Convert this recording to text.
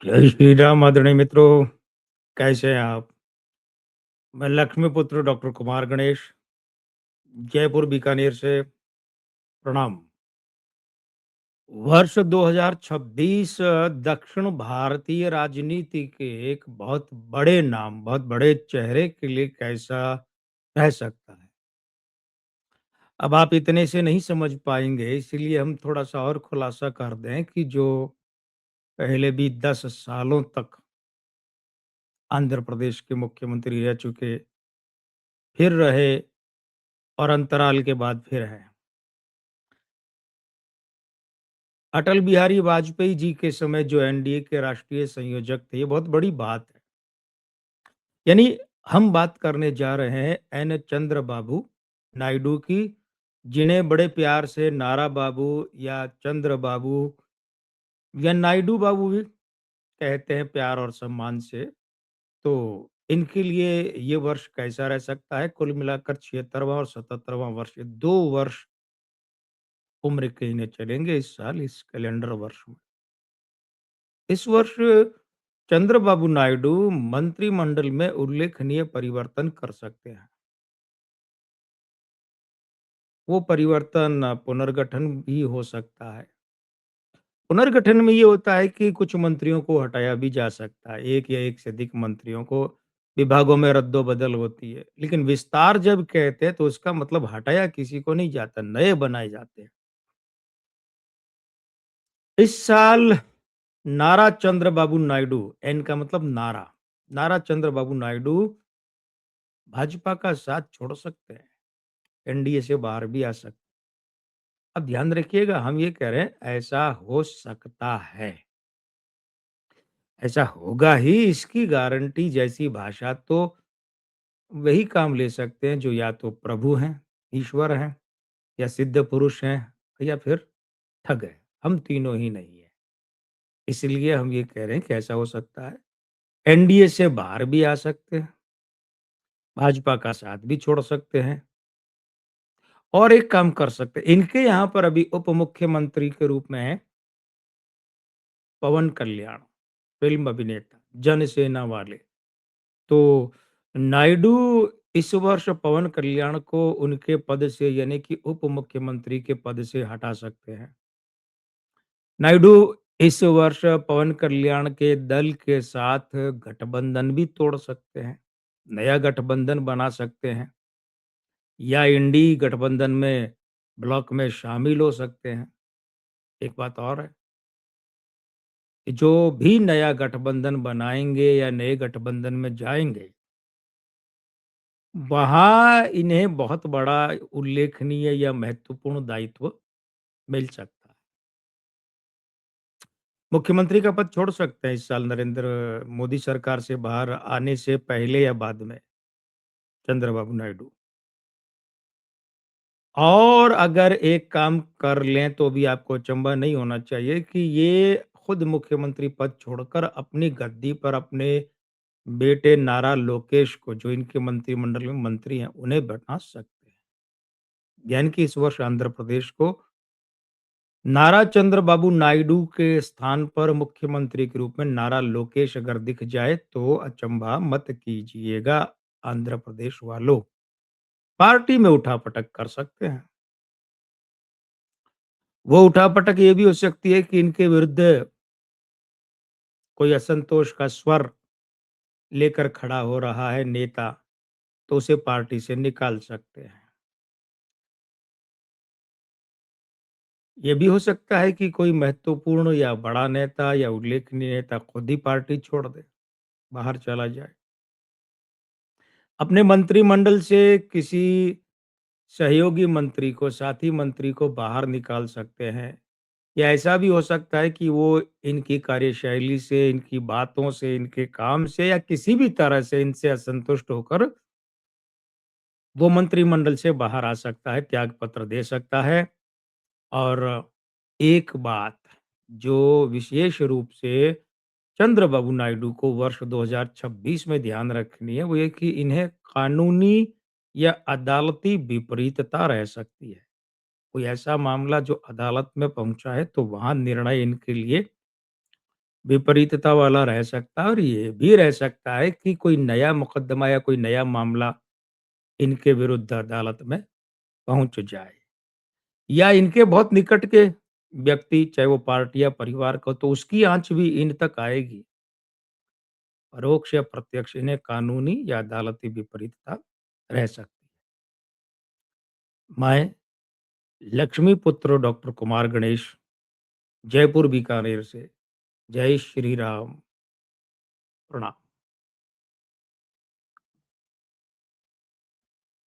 जय श्री राम आदरणीय मित्रों, कैसे हैं आप? मैं लक्ष्मीपुत्र डॉक्टर कुमार गणेश, जयपुर बीकानेर से प्रणाम। वर्ष 2026 दक्षिण भारतीय राजनीति के एक बहुत बड़े नाम, बहुत बड़े चेहरे के लिए कैसा रह सकता है? अब आप इतने से नहीं समझ पाएँगे, इसीलिए हम थोड़ा-सा और खुलासा कर दें कि जो पहले भी 10 सालों तक आंध्र प्रदेश के मुख्यमंत्री रह चुके, फिर रहे और अंतराल के बाद फिर हैं। अटल बिहारी वाजपेयी जी के समय जो एनडीए के राष्ट्रीय संयोजक थे, ये बहुत बड़ी बात है। यानी हम बात करने जा रहे हैं एन चंद्र बाबू नायडू की, जिन्हें बड़े प्यार से नारा बाबू या चंद्र बाबू या नायडू बाबू भी कहते हैं प्यार और सम्मान से। तो इनके लिए ये वर्ष कैसा रह सकता है? कुल मिलाकर 76वां और 77वां वर्ष, ये 2 वर्ष उम्र के इन्हें चलेंगे इस साल, इस कैलेंडर वर्ष में। इस वर्ष चंद्रबाबू नायडू मंत्रिमंडल में उल्लेखनीय परिवर्तन कर सकते हैं। वो परिवर्तन पुनर्गठन भी हो सकता है। पुनर्गठन में ये होता है कि कुछ मंत्रियों को हटाया भी जा सकता है, एक या एक से अधिक मंत्रियों को। विभागों में रद्दो-बदल होती है, लेकिन विस्तार जब कहते हैं तो उसका मतलब हटाया किसी को नहीं जाता, नए बनाए जाते हैं। इस साल नारा चंद्रबाबू नायडू, एन का मतलब नारा, नारा चंद्रबाबू नायडू भाजपा का साथ छोड़ सकते हैं, एनडीए से बाहर भी आ सकते हैं। अब ध्यान रखिएगा, हम ये कह रहे हैं ऐसा हो सकता है, ऐसा होगा ही, इसकी गारंटी जैसी भाषा तो वही काम ले सकते हैं जो या तो प्रभु हैं, ईश्वर हैं, या सिद्ध पुरुष हैं, या फिर ठग हैं। हम तीनों ही नहीं है। इसलिए हम ये कह रहे हैं कि ऐसा हो सकता है, एनडीए से बाहर भी आ सकते हैं, भाजपा का साथ भी छोड़ सकते हैं, और एक काम कर सकते हैं, इनके यहाँ पर अभी उप मुख्यमंत्री के रूप में है पवन कल्याण, फिल्म अभिनेता, जनसेना वाले। तो नायडू इस वर्ष पवन कल्याण को उनके पद से, यानी कि उप मुख्यमंत्री के पद से हटा सकते हैं। नायडू इस वर्ष पवन कल्याण के दल के साथ गठबंधन भी तोड़ सकते हैं, नया गठबंधन बना सकते हैं, या इंडी गठबंधन में ब्लॉक में शामिल हो सकते हैं। एक बात और है कि जो भी नया गठबंधन बनाएँगे या नए गठबंधन में जाएँगे, वहाँ इन्हें बहुत बड़ा उल्लेखनीय या महत्वपूर्ण दायित्व मिल सकता है। मुख्यमंत्री का पद छोड़ सकते हैं इस साल नरेंद्र मोदी सरकार से बाहर आने से पहले या बाद में चंद्रबाबू नायडू। और अगर एक काम कर लें तो भी आपको अचंभा नहीं होना चाहिए कि ये खुद मुख्यमंत्री पद छोड़कर अपनी गद्दी पर अपने बेटे नारा लोकेश को, जो इनके मंत्रिमंडल में मंत्री हैं, उन्हें बैठा सकते हैं। यानी कि इस वर्ष आंध्र प्रदेश को नारा चंद्रबाबू नायडू के स्थान पर मुख्यमंत्री के रूप में नारा लोकेश अगर दिख जाए तो अचंभा मत कीजिएगा आंध्र प्रदेश वालों। पार्टी में उठापटक कर सकते हैं। वो उठापटक ये भी हो सकती है कि इनके विरुद्ध कोई असंतोष का स्वर लेकर खड़ा हो रहा है नेता, तो उसे पार्टी से निकाल सकते हैं। ये भी हो सकता है कि कोई महत्वपूर्ण या बड़ा नेता या उल्लेखनीय नेता खुद ही पार्टी छोड़ दे, बाहर चला जाए। अपने मंत्रिमंडल से किसी सहयोगी मंत्री को, साथी मंत्री को बाहर निकाल सकते हैं, या ऐसा भी हो सकता है कि वो इनकी कार्यशैली से, इनकी बातों से, इनके काम से या किसी भी तरह से इनसे असंतुष्ट होकर वो मंत्रिमंडल से बाहर आ सकता है, त्याग पत्र दे सकता है। और एक बात जो विशेष रूप से चंद्रबाबू नायडू को वर्ष 2026 में ध्यान रखनी है, वो ये कि इन्हें कानूनी या अदालती विपरीतता रह सकती है। कोई ऐसा मामला जो अदालत में पहुंचा है, तो वहां निर्णय इनके लिए विपरीतता वाला रह सकता है और ये भी रह सकता है कि कोई नया मुकदमा या कोई नया मामला इनके विरुद्ध अदालत में पहुँच जाए या इनके बहुत निकट के व्यक्ति, चाहे वो पार्टी या परिवार का हो, तो उसकी आँच भी इन तक आएगी। परोक्ष या प्रत्यक्ष इन्हें कानूनी या अदालती विपरीतता रह सकती है। मैं लक्ष्मी पुत्र डॉक्टर कुमार गणेश, जयपुर बीकानेर से, जय श्री राम, प्रणाम।